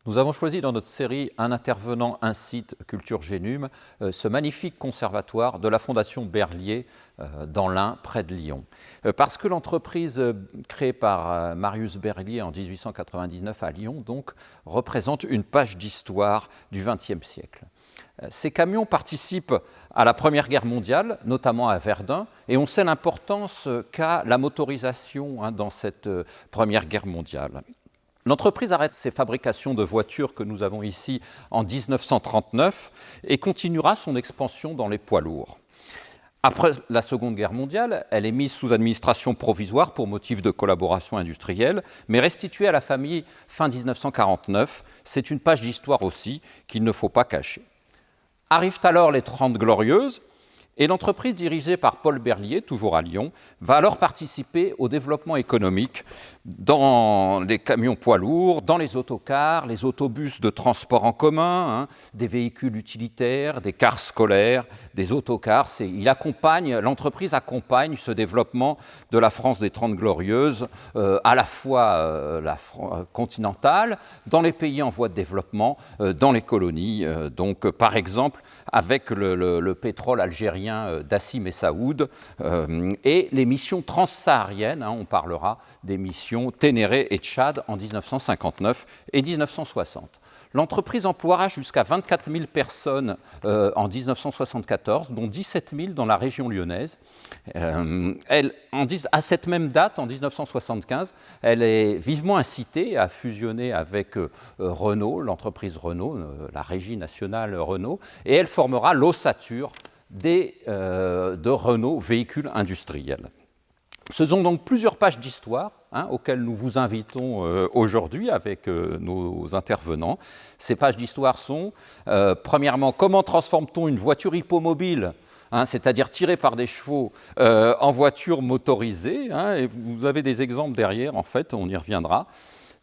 Nous avons choisi dans notre série Un intervenant, un site, Culture Génume, ce magnifique conservatoire de la Fondation Berlier dans l'Ain, près de Lyon. Parce que l'entreprise créée par Marius Berlier en 1899 à Lyon donc, représente une page d'histoire du XXe siècle. Ces camions participent à la Première Guerre mondiale, notamment à Verdun, et on sait l'importance qu'a la motorisation dans cette Première Guerre mondiale. L'entreprise arrête ses fabrications de voitures que nous avons ici en 1939 et continuera son expansion dans les poids lourds. Après la Seconde Guerre mondiale, elle est mise sous administration provisoire pour motif de collaboration industrielle, mais restituée à la famille fin 1949. C'est une page d'histoire aussi qu'il ne faut pas cacher. Arrivent alors les 30 Glorieuses, et l'entreprise dirigée par Paul Berlier, toujours à Lyon, va alors participer au développement économique dans les camions poids lourds, dans les autocars, les autobus de transport en commun, des véhicules utilitaires, des cars scolaires, des autocars. L'entreprise accompagne ce développement de la France des 30 Glorieuses, à la fois continentale, dans les pays en voie de développement, dans les colonies. Donc, par exemple, avec le pétrole algérien d'Assim et Saoud, et les missions transsahariennes, on parlera des missions Ténéré et Tchad en 1959 et 1960. L'entreprise emploiera jusqu'à 24 000 personnes en 1974, dont 17 000 dans la région lyonnaise. À cette même date, en 1975, elle est vivement incitée à fusionner avec Renault, l'entreprise Renault, la régie nationale Renault, et elle formera l'ossature de Renault véhicules industriels. Ce sont donc plusieurs pages d'histoire auxquelles nous vous invitons aujourd'hui avec nos intervenants. Ces pages d'histoire sont, premièrement, comment transforme-t-on une voiture hippomobile, c'est-à-dire tirée par des chevaux, en voiture motorisée, et vous avez des exemples derrière, en fait, on y reviendra.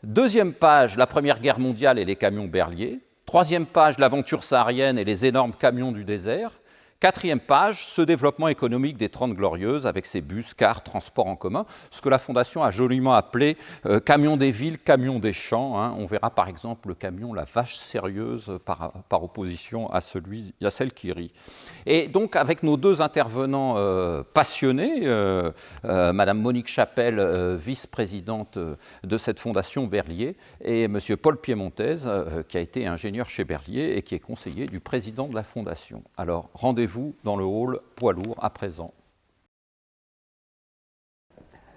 Deuxième page, la Première Guerre mondiale et les camions Berlier. Troisième page, l'aventure saharienne et les énormes camions du désert. Quatrième page, ce développement économique des 30 Glorieuses avec ses bus, cars, transports en commun, ce que la Fondation a joliment appelé camion des villes, camion des champs. On verra par exemple le camion La Vache Sérieuse par opposition à celle qui rit. Et donc avec nos deux intervenants passionnés, Madame Monique Chapelle, vice-présidente de cette Fondation Berlier, et Monsieur Paul Piémontez, qui a été ingénieur chez Berlier et qui est conseiller du président de la Fondation. Alors rendez-vous dans le hall poids lourd à présent.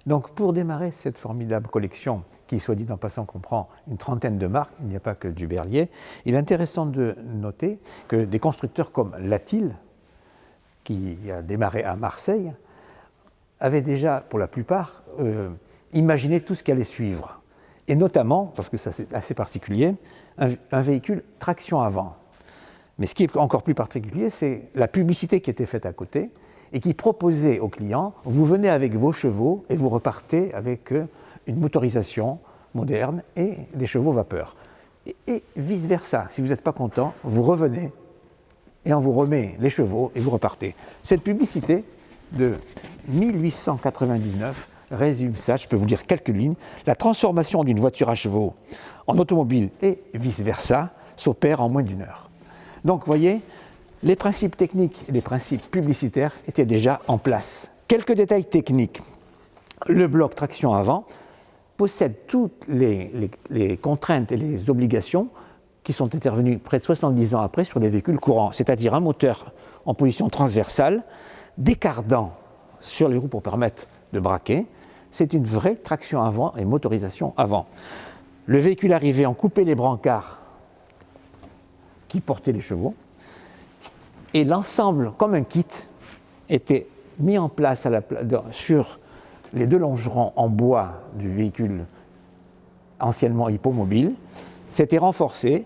Donc pour démarrer cette formidable collection, qui soit dit en passant comprend une trentaine de marques, il n'y a pas que du Berlier, il est intéressant de noter que des constructeurs comme Latil, qui a démarré à Marseille, avaient déjà, pour la plupart, imaginé tout ce qui allait suivre. Et notamment, parce que ça c'est assez particulier, un véhicule traction avant. Mais ce qui est encore plus particulier, c'est la publicité qui était faite à côté et qui proposait aux clients, vous venez avec vos chevaux et vous repartez avec une motorisation moderne et des chevaux vapeur. Et vice-versa, si vous n'êtes pas content, vous revenez et on vous remet les chevaux et vous repartez. Cette publicité de 1899 résume ça, je peux vous lire quelques lignes. La transformation d'une voiture à chevaux en automobile et vice-versa s'opère en moins d'une heure. Donc, vous voyez, les principes techniques et les principes publicitaires étaient déjà en place. Quelques détails techniques. Le bloc traction avant possède toutes les contraintes et les obligations qui sont intervenues près de 70 ans après sur les véhicules courants, c'est-à-dire un moteur en position transversale, des cardans sur les roues pour permettre de braquer. C'est une vraie traction avant et motorisation avant. Le véhicule arrivait en coupait les brancards qui portaient les chevaux, et l'ensemble, comme un kit, était mis en place sur les deux longerons en bois du véhicule anciennement hippomobile. C'était renforcé,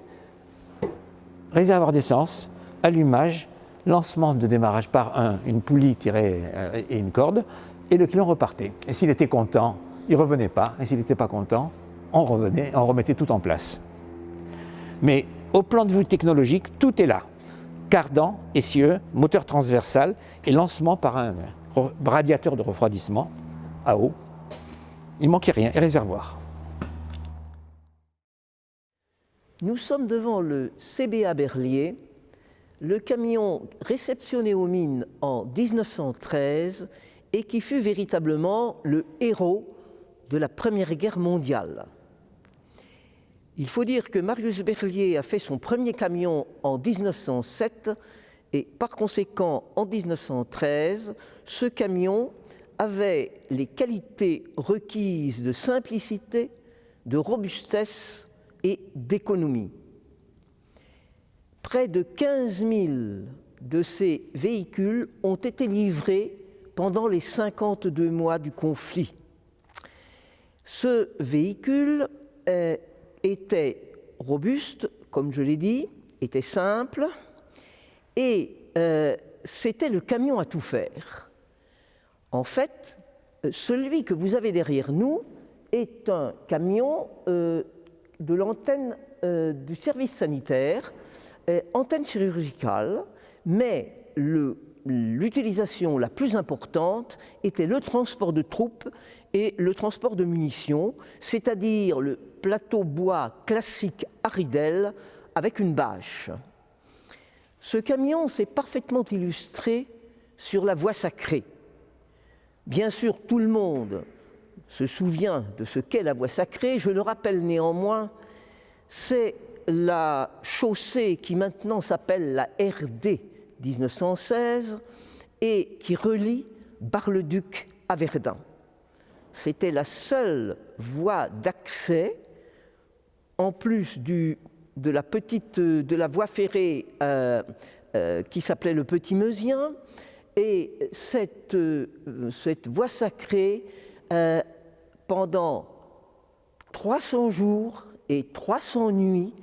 réservoir d'essence, allumage, lancement de démarrage par une poulie tirée et une corde, et le client repartait. Et s'il était content, il ne revenait pas, et s'il n'était pas content, on revenait, on remettait tout en place. Mais au plan de vue technologique, tout est là. Cardan, essieu, moteur transversal et lancement par un radiateur de refroidissement à eau. Il ne manquait rien, et réservoir. Nous sommes devant le CBA Berliet, le camion réceptionné aux mines en 1913 et qui fut véritablement le héros de la Première Guerre mondiale. Il faut dire que Marius Berliet a fait son premier camion en 1907 et par conséquent en 1913, ce camion avait les qualités requises de simplicité, de robustesse et d'économie. Près de 15 000 de ces véhicules ont été livrés pendant les 52 mois du conflit. Ce véhicule était robuste, comme je l'ai dit, était simple, et c'était le camion à tout faire. En fait, celui que vous avez derrière nous est un camion de l'antenne du service sanitaire, antenne chirurgicale, mais l'utilisation la plus importante était le transport de troupes et le transport de munitions, c'est-à-dire le plateau bois classique à ridelle avec une bâche. Ce camion s'est parfaitement illustré sur la voie sacrée. Bien sûr, tout le monde se souvient de ce qu'est la voie sacrée. Je le rappelle néanmoins, c'est la chaussée qui maintenant s'appelle la RD 1916 et qui relie Bar-le-Duc à Verdun. C'était la seule voie d'accès, en plus de la voie ferrée qui s'appelait le Petit Meusien, et cette voie sacrée, pendant 300 jours et 300 nuits,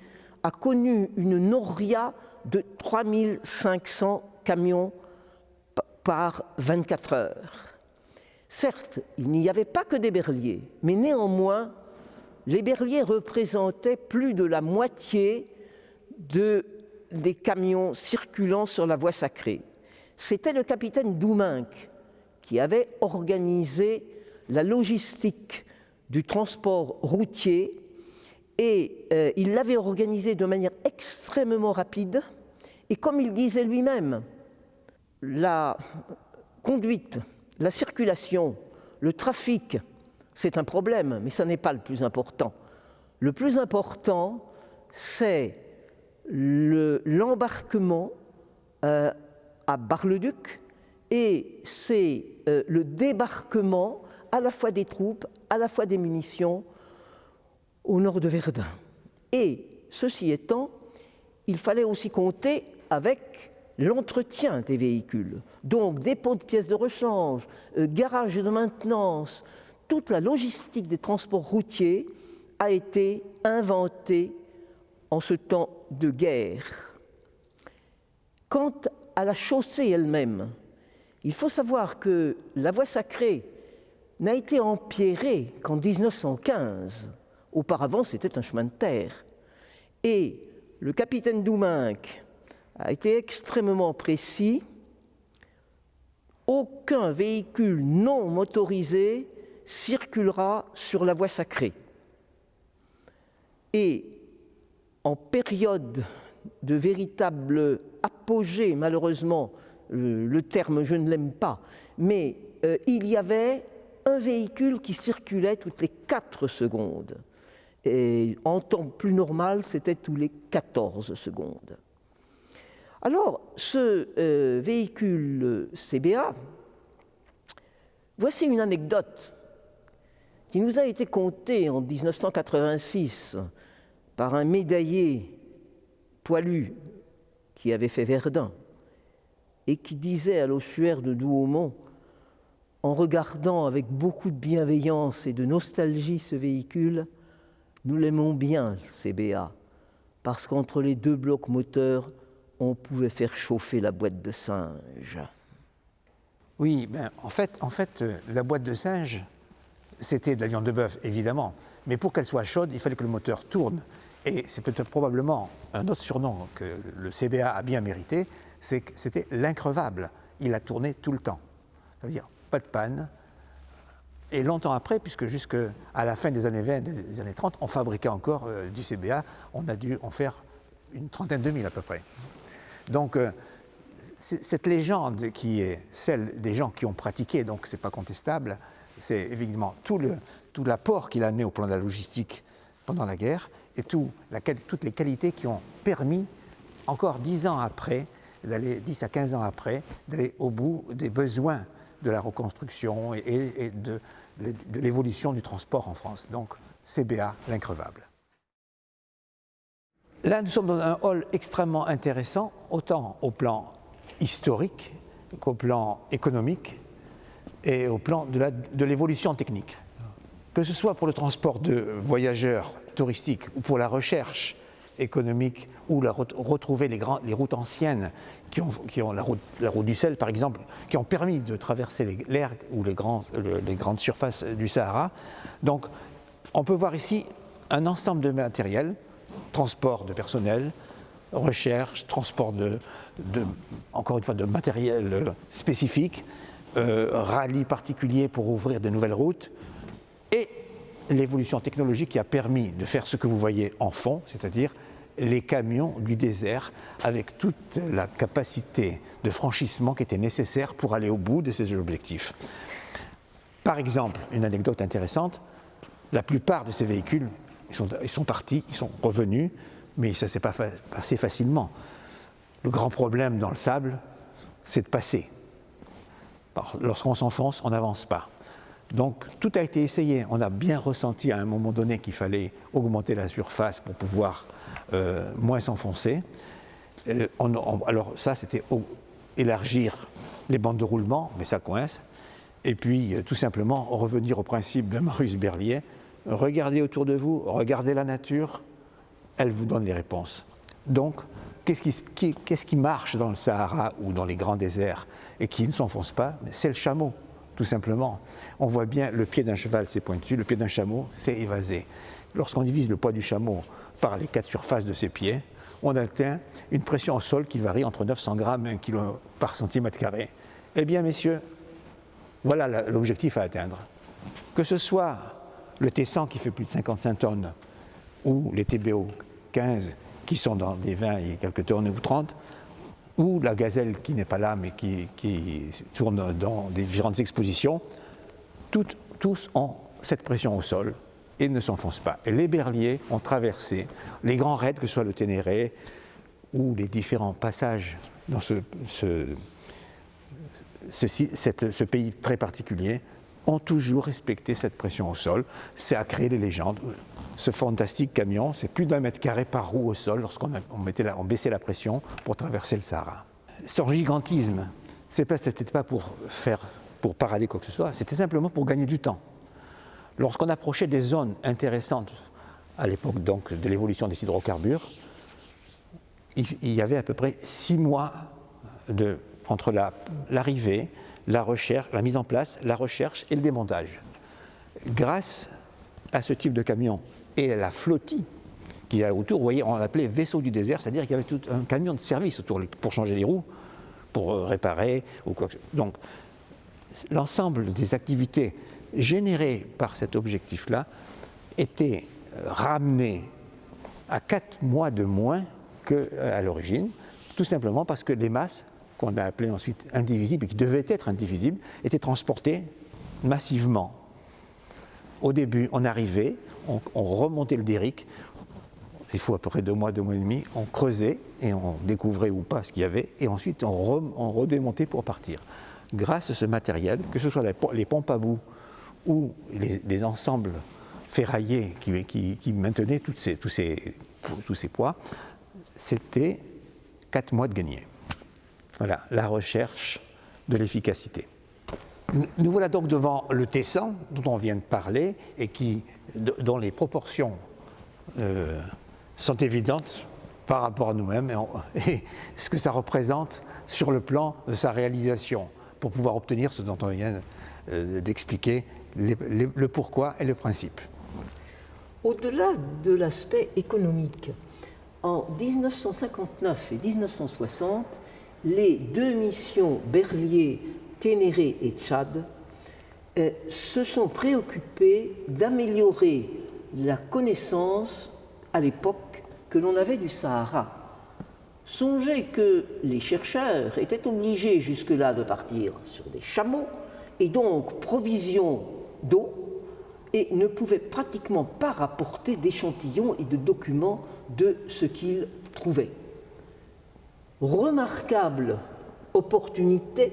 a connu une noria de 3500 camions par 24 heures. Certes, il n'y avait pas que des berliers, mais néanmoins, les berliers représentaient plus de la moitié des camions circulant sur la voie sacrée. C'était le capitaine Douminc qui avait organisé la logistique du transport routier et il l'avait organisé de manière extrêmement rapide. Et comme il disait lui-même, la conduite, la circulation, le trafic, c'est un problème, mais ça n'est pas le plus important. Le plus important, c'est l'embarquement à Bar-le-Duc et c'est le débarquement à la fois des troupes, à la fois des munitions au nord de Verdun. Et ceci étant, il fallait aussi compter avec l'entretien des véhicules. Donc dépôt de pièces de rechange, garage de maintenance, toute la logistique des transports routiers a été inventée en ce temps de guerre. Quant à la chaussée elle-même, il faut savoir que la voie sacrée n'a été empierrée qu'en 1915. Auparavant, c'était un chemin de terre. Et le capitaine Douminc a été extrêmement précis. Aucun véhicule non motorisé circulera sur la voie sacrée. Et en période de véritable apogée, malheureusement, le terme je ne l'aime pas, mais il y avait un véhicule qui circulait toutes les 4 secondes. Et en temps plus normal, c'était tous les 14 secondes. Alors, ce véhicule CBA, voici une anecdote qui nous a été contée en 1986 par un médaillé poilu qui avait fait Verdun et qui disait à l'ossuaire de Douaumont, en regardant avec beaucoup de bienveillance et de nostalgie ce véhicule, « Nous l'aimons bien, le CBA, parce qu'entre les 2 blocs moteurs, on pouvait faire chauffer la boîte de singe. » Oui, ben, en fait, la boîte de singe, c'était de la viande de bœuf, évidemment. Mais pour qu'elle soit chaude, il fallait que le moteur tourne. Et c'est peut-être probablement un autre surnom que le CBA a bien mérité, c'est que c'était l'increvable. Il a tourné tout le temps. C'est-à-dire, pas de panne, Et longtemps après, puisque jusqu'à la fin des années 20, des années 30, on fabriquait encore du CBA, on a dû en faire une trentaine de mille à peu près. Donc, cette légende qui est celle des gens qui ont pratiqué, donc ce n'est pas contestable, c'est évidemment tout l'apport qu'il a amené au plan de la logistique pendant la guerre et toutes les qualités qui ont permis, encore 10 ans après, 10 à 15 ans après, d'aller au bout des besoins de la reconstruction et de l'évolution du transport en France. Donc, CBA, l'increvable. Là, nous sommes dans un hall extrêmement intéressant, autant au plan historique qu'au plan économique et au plan de l'évolution technique. Que ce soit pour le transport de voyageurs touristiques ou pour la recherche économique ou retrouver les routes anciennes qui ont la route du sel par exemple, qui ont permis de traverser l'air ou les grandes surfaces du Sahara. Donc on peut voir ici un ensemble de matériel, transport de personnel, recherche, transport encore une fois de matériel spécifique, rallye particulier pour ouvrir de nouvelles routes, et l'évolution technologique qui a permis de faire ce que vous voyez en fond, c'est-à-dire les camions du désert avec toute la capacité de franchissement qui était nécessaire pour aller au bout de ces objectifs. Par exemple, une anecdote intéressante, la plupart de ces véhicules, ils sont partis, ils sont revenus, mais ça ne s'est pas passé facilement. Le grand problème dans le sable, c'est de passer. Lorsqu'on s'enfonce, on n'avance pas. Donc tout a été essayé. On a bien ressenti à un moment donné qu'il fallait augmenter la surface pour pouvoir moins s'enfoncer. Alors ça, c'était élargir les bandes de roulement, mais ça coince. Et puis tout simplement revenir au principe de Marius Berlier. Regardez autour de vous, regardez la nature, elle vous donne les réponses. Donc, qu'est-ce qui marche dans le Sahara ou dans les grands déserts et qui ne s'enfonce pas? C'est le chameau, tout simplement. On voit bien le pied d'un cheval, c'est pointu, le pied d'un chameau, c'est évasé. Lorsqu'on divise le poids du chameau par les 4 surfaces de ses pieds, on atteint une pression au sol qui varie entre 900 grammes et 1 kg par centimètre carré. Eh bien, messieurs, voilà l'objectif à atteindre. Que ce soit le T100 qui fait plus de 55 tonnes ou les TBO 15 qui sont dans des 20 et quelques tonnes ou 30, ou la gazelle qui n'est pas là mais qui tourne dans différentes expositions, tous ont cette pression au sol et ne s'enfoncent pas. Et les berliers ont traversé les grands raids, que ce soit le Ténéré ou les différents passages dans ce pays très particulier, ont toujours respecté cette pression au sol. Ça a créé les légendes. Ce fantastique camion, c'est plus d'1 mètre carré par roue au sol lorsqu'on baissait la pression pour traverser le Sahara. Son gigantisme, c'était pas pour parader quoi que ce soit, c'était simplement pour gagner du temps. Lorsqu'on approchait des zones intéressantes, à l'époque donc de l'évolution des hydrocarbures, il y avait à peu près 6 mois entre l'arrivée, la recherche, la mise en place, la recherche et le démontage. Grâce à ce type de camion et à la flottille qu'il y a autour, vous voyez, on l'appelait vaisseau du désert, c'est-à-dire qu'il y avait tout un camion de service autour pour changer les roues, pour réparer ou quoi que ce soit. Donc, l'ensemble des activités générées par cet objectif-là étaient ramenées à 4 mois de moins qu'à l'origine, tout simplement parce que les masses, qu'on a appelées ensuite indivisibles et qui devaient être indivisibles, étaient transportées massivement. Au début, on arrivait, on remontait le derrick, il faut à peu près 2 mois et demi, on creusait et on découvrait ou pas ce qu'il y avait, et ensuite on redémontait pour partir. Grâce à ce matériel, que ce soit les pompes à bout ou les ensembles ferraillés qui maintenaient tous ces poids, c'était 4 mois de gagné. Voilà, la recherche de l'efficacité. Nous voilà donc devant le T100 dont on vient de parler et dont les proportions sont évidentes par rapport à nous-mêmes et ce que ça représente sur le plan de sa réalisation pour pouvoir obtenir ce dont on vient d'expliquer, le pourquoi et le principe. Au-delà de l'aspect économique, en 1959 et 1960, les 2 missions Berlier, Ténéré et Tchad se sont préoccupés d'améliorer la connaissance à l'époque que l'on avait du Sahara. Songez que les chercheurs étaient obligés jusque-là de partir sur des chameaux et donc provision d'eau et ne pouvaient pratiquement pas rapporter d'échantillons et de documents de ce qu'ils trouvaient. Remarquable opportunité,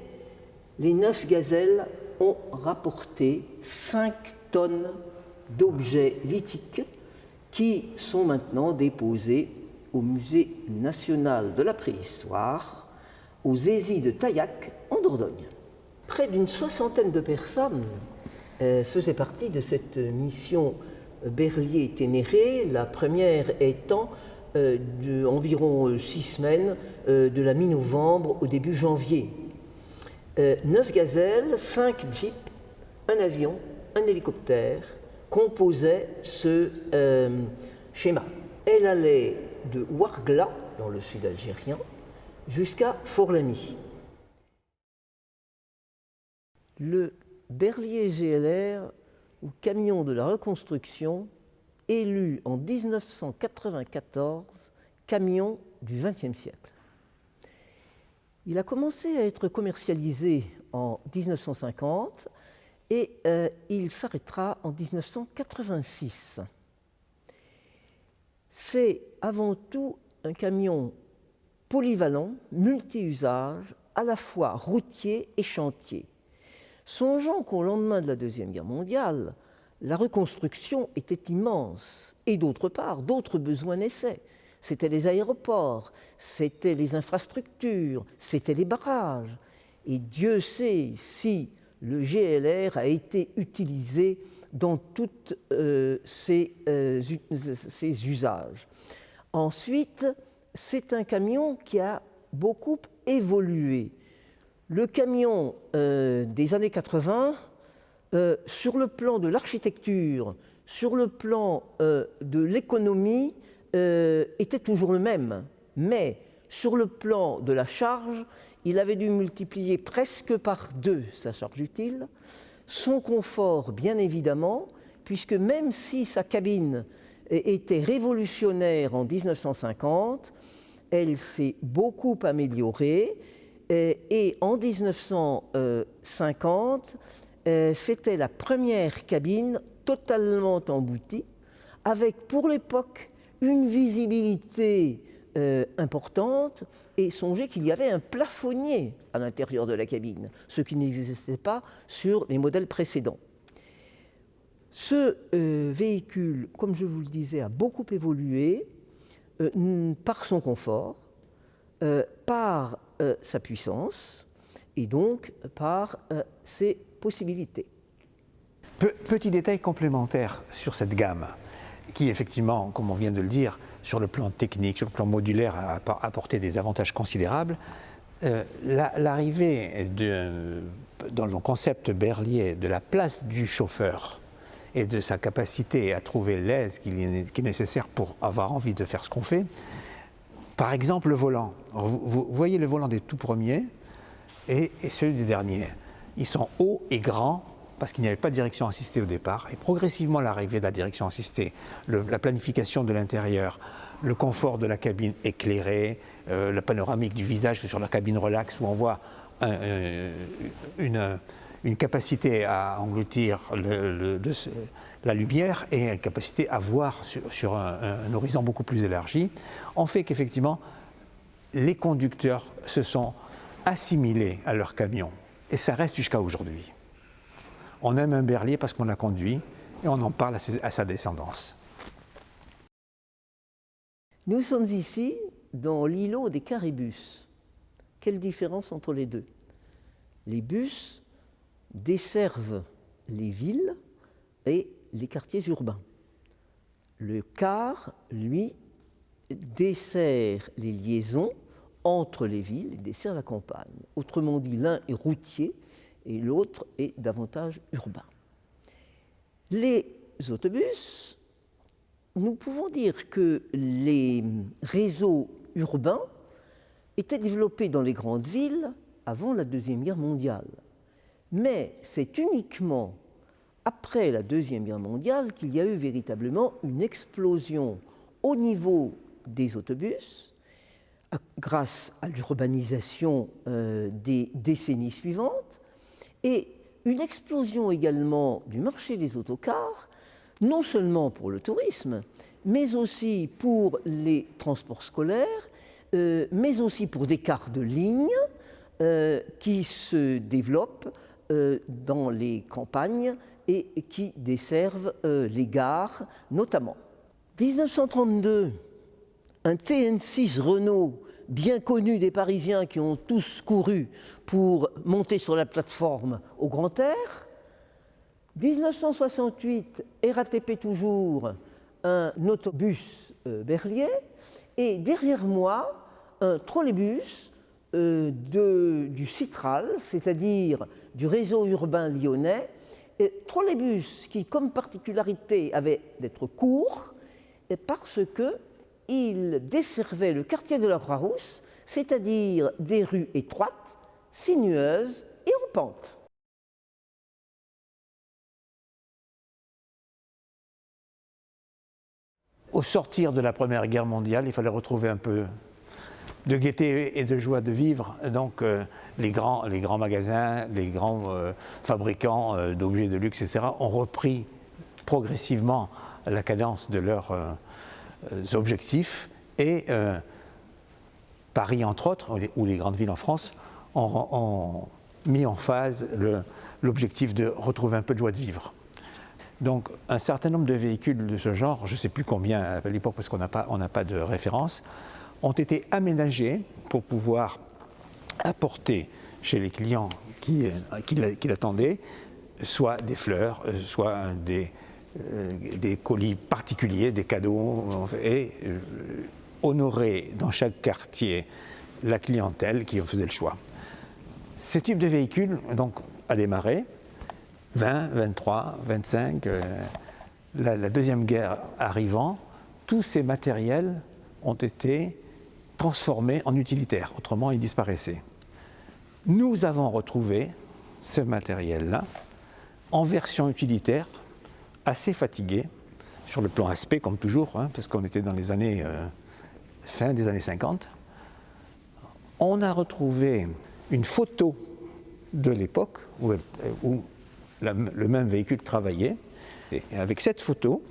les 9 gazelles ont rapporté 5 tonnes d'objets lithiques qui sont maintenant déposés au Musée national de la préhistoire, aux Aisies de Taillac, en Dordogne. Près d'une 60aine de personnes faisaient partie de cette mission Berlier-Ténéré, la première étant d'environ 6 semaines, de la mi-novembre au début janvier. 9 gazelles, 5 jeeps, un avion, un hélicoptère composaient ce schéma. Elle allait de Ouargla, dans le sud algérien, jusqu'à Forlani. Le Berlier GLR, ou camion de la reconstruction, élu en 1994 camion du XXe siècle. Il a commencé à être commercialisé en 1950 et il s'arrêtera en 1986. C'est avant tout un camion polyvalent, multi-usage, à la fois routier et chantier. Songeons qu'au lendemain de la Deuxième Guerre mondiale, la reconstruction était immense et d'autre part, d'autres besoins naissaient. C'était les aéroports, c'était les infrastructures, c'était les barrages. Et Dieu sait si le GLR a été utilisé dans tous ces usages. Ensuite, c'est un camion qui a beaucoup évolué. Le camion des années 80, sur le plan de l'architecture, sur le plan de l'économie, était toujours le même. Mais sur le plan de la charge, il avait dû multiplier presque par 2 sa charge utile. Son confort, bien évidemment, puisque même si sa cabine était révolutionnaire en 1950, elle s'est beaucoup améliorée. Et en 1950, c'était la première cabine totalement emboutie, avec pour l'époque une visibilité importante, et songez qu'il y avait un plafonnier à l'intérieur de la cabine, ce qui n'existait pas sur les modèles précédents. Ce véhicule, comme je vous le disais, a beaucoup évolué par son confort, par sa puissance et donc par ses possibilités. Petit détail complémentaire sur cette gamme, qui effectivement, comme on vient de le dire, sur le plan technique, sur le plan modulaire, a apporté des avantages considérables. L'arrivée dans le concept Berlier de la place du chauffeur et de sa capacité à trouver l'aise qui est nécessaire pour avoir envie de faire ce qu'on fait. Par exemple, le volant. Vous voyez le volant des tout premiers et celui des derniers. Ils sont hauts et grands parce qu'il n'y avait pas de direction assistée au départ. Et progressivement, l'arrivée de la direction assistée, la planification de l'intérieur, le confort de la cabine éclairée, la panoramique du visage sur la cabine relax où on voit une capacité à engloutir la lumière et une capacité à voir sur un horizon beaucoup plus élargi, ont fait qu'effectivement, les conducteurs se sont assimilés à leur camion. Et ça reste jusqu'à aujourd'hui. On aime un Berlier parce qu'on l'a conduit et on en parle à sa descendance. Nous sommes ici dans l'îlot des caribus. Quelle différence entre les deux? Les bus desservent les villes et les quartiers urbains. Le car, lui, dessert les liaisons entre les villes et dessert la campagne. Autrement dit, l'un est routier et l'autre est davantage urbain. Les autobus, nous pouvons dire que les réseaux urbains étaient développés dans les grandes villes avant la Deuxième Guerre mondiale. Mais c'est uniquement après la Deuxième Guerre mondiale qu'il y a eu véritablement une explosion au niveau des autobus, grâce à l'urbanisation des décennies suivantes, et une explosion également du marché des autocars, non seulement pour le tourisme, mais aussi pour les transports scolaires, mais aussi pour des cars de ligne qui se développent dans les campagnes et qui desservent les gares notamment. 1932, un TN6 Renault bien connu des Parisiens qui ont tous couru pour monter sur la plateforme au grand air. 1968, RATP toujours, un autobus Berliet, et derrière moi, un trolleybus du Citral, c'est-à-dire du réseau urbain lyonnais, et trolleybus qui, comme particularité, avait d'être court, parce qu'il desservait le quartier de la Croix-Rousse, c'est-à-dire des rues étroites, sinueuses et en pente. Au sortir de la Première Guerre mondiale, il fallait retrouver un peu de gaieté et de joie de vivre. Donc les grands magasins, les grands fabricants d'objets de luxe, etc., ont repris progressivement la cadence de leurs objectifs. Et Paris, entre autres, ou les grandes villes en France, ont mis en phase l'objectif de retrouver un peu de joie de vivre. Donc un certain nombre de véhicules de ce genre, je ne sais plus combien à l'époque parce qu'on n'a pas de référence, ont été aménagés pour pouvoir apporter chez les clients qui l'attendaient soit des fleurs, soit des colis particuliers, des cadeaux, et honorer dans chaque quartier la clientèle qui en faisait le choix. Ce type de véhicule donc, a démarré. 20, 23, 25, la Deuxième Guerre arrivant, tous ces matériels ont été transformés en utilitaires, autrement ils disparaissaient. Nous avons retrouvé ce matériel-là en version utilitaire, assez fatigué, sur le plan aspect comme toujours, hein, parce qu'on était dans les années, fin des années 50. On a retrouvé une photo de l'époque où le même véhicule travaillait. Et avec cette photo,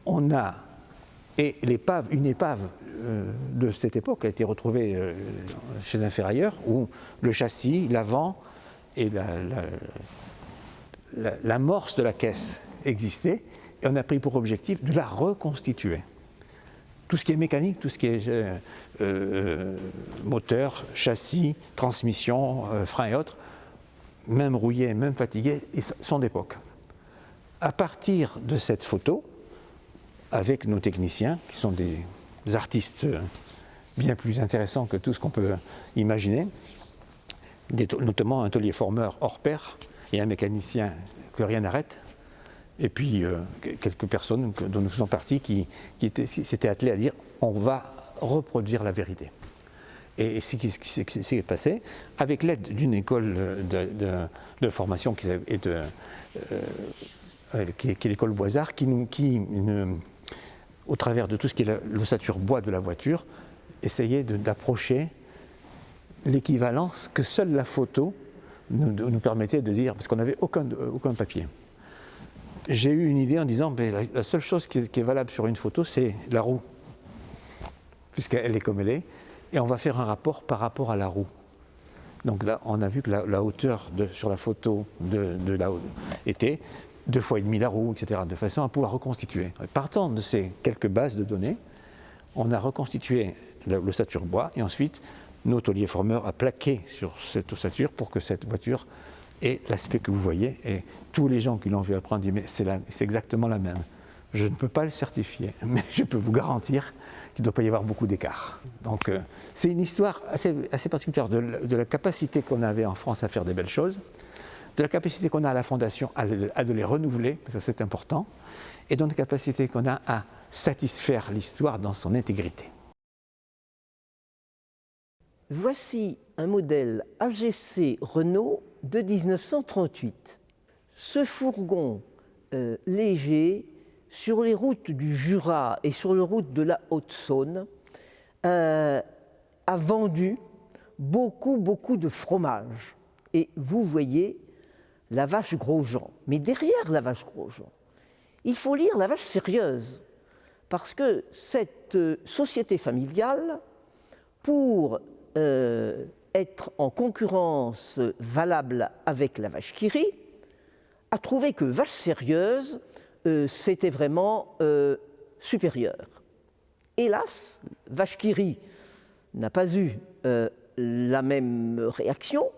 on a, et une épave de cette époque a été retrouvée chez un ferrailleur, où le châssis, l'avant et l'amorce de la caisse existaient, et on a pris pour objectif de la reconstituer. Tout ce qui est mécanique, tout ce qui est moteur, châssis, transmission, frein et autres, même rouillés, même fatigués, ils sont d'époque. À partir de cette photo, avec nos techniciens, qui sont des artistes bien plus intéressants que tout ce qu'on peut imaginer, notamment un taulier-formeur hors pair et un mécanicien que rien n'arrête, et puis quelques personnes dont nous faisons partie qui s'étaient attelées à dire on va reproduire la vérité. Et ce qui s'est passé, avec l'aide d'une école de formation qui est l'école Boisard, au travers de tout ce qui est l'ossature bois de la voiture, essayait d'approcher l'équivalence que seule la photo nous permettait de dire, parce qu'on n'avait aucun papier. J'ai eu une idée en disant, la seule chose qui est valable sur une photo, c'est la roue, puisqu'elle est comme elle est. Et on va faire un rapport par rapport à la roue. Donc là, on a vu que la hauteur sur la photo était 2,5 fois la roue, etc., de façon à pouvoir reconstituer. Partant de ces quelques bases de données, on a reconstitué l'ossature bois, et ensuite, nos tauliers-formeurs a plaqué sur cette ossature pour que cette voiture ait l'aspect que vous voyez. Et tous les gens qui l'ont vu apprendre disent, mais c'est exactement la même. Je ne peux pas le certifier, mais je peux vous garantir qu'il ne doit pas y avoir beaucoup d'écart. Donc c'est une histoire assez particulière de la capacité qu'on avait en France à faire des belles choses, de la capacité qu'on a à la Fondation à de les renouveler, ça c'est important, et de la capacité qu'on a à satisfaire l'histoire dans son intégrité. Voici un modèle AGC Renault de 1938. Ce fourgon léger, sur les routes du Jura et sur les routes de la Haute-Saône, a vendu beaucoup de fromage. Et vous voyez la vache Grosjean. Mais derrière la vache Grosjean, il faut lire la vache sérieuse. Parce que cette société familiale, pour être en concurrence valable avec la vache qui rit, a trouvé que vache sérieuse, c'était vraiment supérieur. Hélas, vache qui rit n'a pas eu la même réaction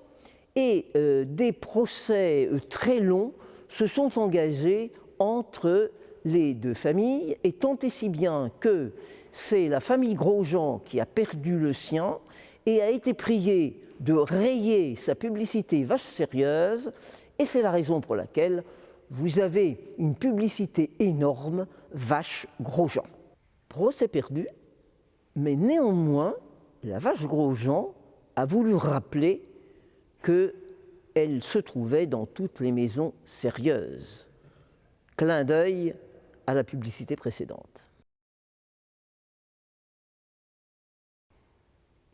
et des procès très longs se sont engagés entre les deux familles, et tant et si bien que c'est la famille Grosjean qui a perdu le sien et a été priée de rayer sa publicité vache sérieuse, et c'est la raison pour laquelle vous avez une publicité énorme, vache Grosjean. Procès perdu, mais néanmoins, la vache Grosjean a voulu rappeler qu'elle se trouvait dans toutes les maisons sérieuses. Clin d'œil à la publicité précédente.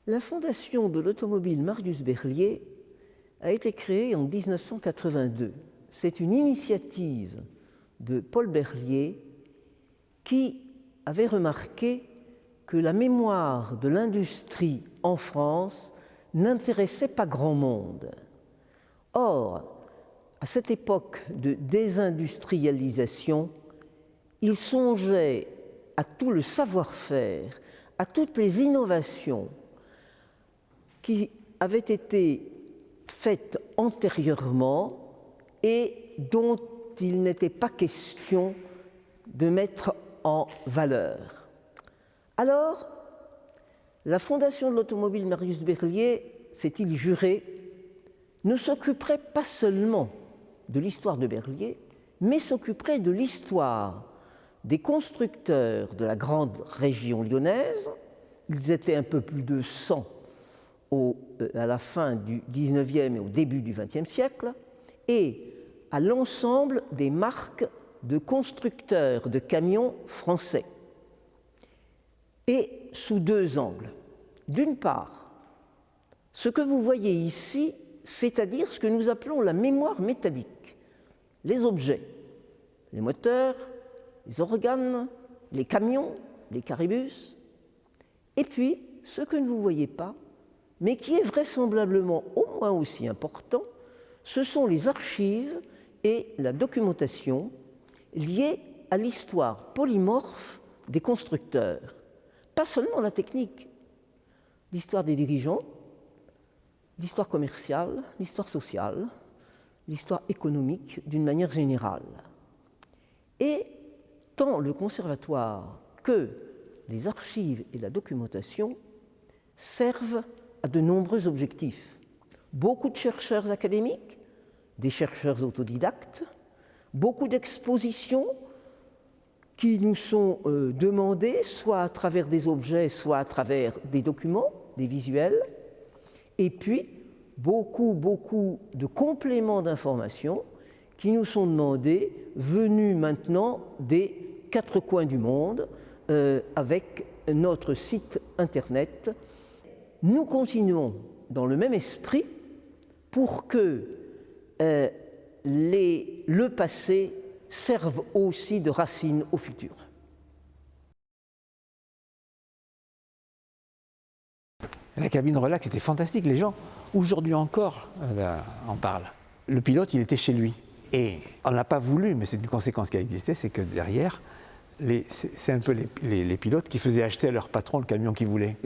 La fondation de l'automobile Marius Berlier a été créée en 1982. C'est une initiative de Paul Berlier qui avait remarqué que la mémoire de l'industrie en France n'intéressait pas grand monde. Or, à cette époque de désindustrialisation, il songeait à tout le savoir-faire, à toutes les innovations qui avaient été faites antérieurement et dont il n'était pas question de mettre en valeur. Alors, la Fondation de l'automobile Marius Berlier, s'est-il juré, ne s'occuperait pas seulement de l'histoire de Berlier, mais s'occuperait de l'histoire des constructeurs de la grande région lyonnaise. Ils étaient un peu plus de 100 à la fin du XIXe et au début du XXe siècle, et à l'ensemble des marques de constructeurs de camions français. Et sous deux angles. D'une part, ce que vous voyez ici, c'est-à-dire ce que nous appelons la mémoire métallique, les objets, les moteurs, les organes, les camions, les caribus, et puis ce que ne vous voyez pas, mais qui est vraisemblablement au moins aussi important, ce sont les archives et la documentation liées à l'histoire polymorphe des constructeurs. Pas seulement la technique, l'histoire des dirigeants, l'histoire commerciale, l'histoire sociale, l'histoire économique d'une manière générale. Et tant le conservatoire que les archives et la documentation servent à de nombreux objectifs. Beaucoup de chercheurs académiques, des chercheurs autodidactes, beaucoup d'expositions qui nous sont demandées, soit à travers des objets, soit à travers des documents, des visuels, et puis beaucoup de compléments d'informations qui nous sont demandés, venus maintenant des quatre coins du monde, avec notre site internet. Nous continuons dans le même esprit pour que le passé serve aussi de racine au futur. La cabine relax était fantastique, les gens, aujourd'hui encore, en parlent. Le pilote, il était chez lui. Et on n'a pas voulu, mais c'est une conséquence qui a existé, c'est que derrière, c'est un peu les pilotes qui faisaient acheter à leur patron le camion qu'ils voulaient.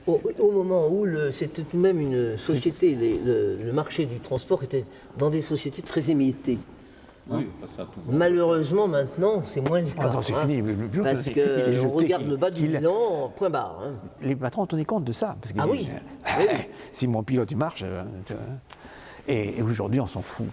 Au moment où c'était tout de même une société, le marché du transport était dans des sociétés très émiettées. Oui, malheureusement, maintenant, c'est moins le cas. Non, c'est fini. Parce qu'on regarde le bas du bilan, point barre. Hein. Les patrons ont tenu compte de ça. Parce oui. Si mon pilote il marche, et aujourd'hui, on s'en fout.